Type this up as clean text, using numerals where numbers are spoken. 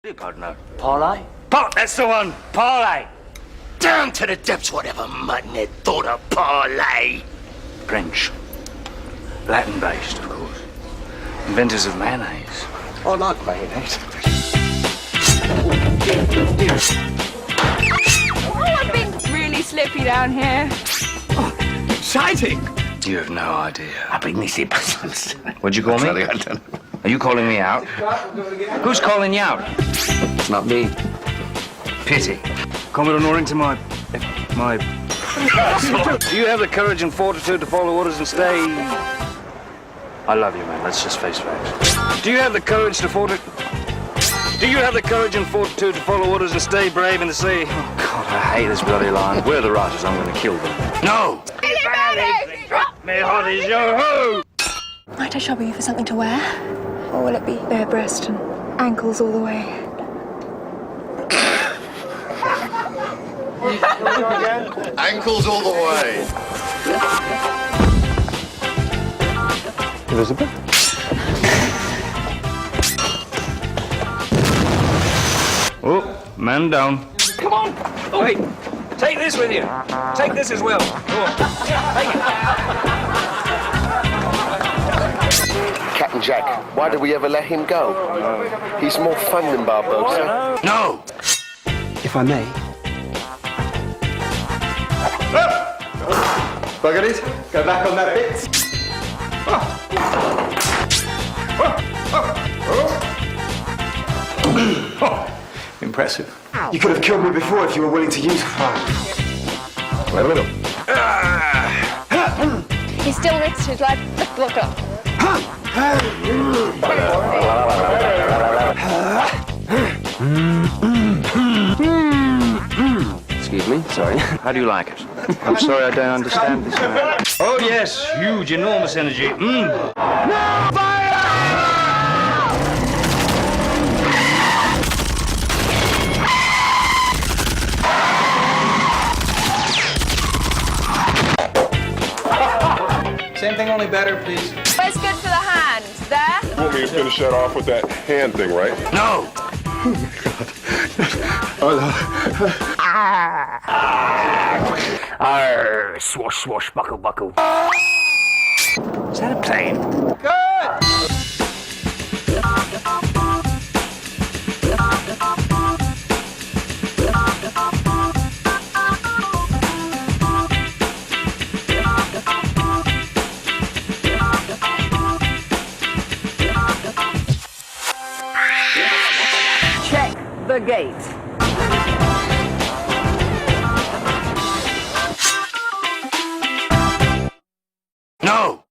You got no parlay? That's the one. Parlay. Down to the depths, whatever mutton had thought of parlay. French. Latin-based, of course. Inventors of mayonnaise. I like mayonnaise. Oh, I've been really slippy down here. Oh, exciting. You have no idea. I've been missing business. What'd you call me? I don't know. Are you calling me out? Who's calling you out? It's not me. Pity. Commodore Norrington, my... Do you have the courage and fortitude to follow orders and stay... I love you, man. Let's just face facts. Do you have the courage to Do you have the courage and fortitude to follow orders and stay brave and to say... Oh, God, I hate this bloody line. We're the writers. I'm going to kill them. No! Drop me hot as your hoe! Might I trouble you for something to wear? Or will it be bare breast and ankles all the way? Ankles all the way. Elizabeth? Oh, man down. Come on! Oh, wait. Take this with you. Take this as well. Go on. Take it. Captain Jack, why did we ever let him go? He's more fun than Barbosa. No! If I may. Bugger it. Go back on that bit. Impressive. You could have killed me before if you were willing to use fire. Wait a minute. He still risks his life. Look up. Excuse me, sorry. How do you like it? I'm sorry I don't understand this. Oh, yes, huge, enormous energy. No! Fire! Same thing, only better, please. Where's good for the hands? There? You want me to finish that off with that hand thing, right? No! Arr, swash, swash, buckle, buckle. Is that a plane? Check the gate. No!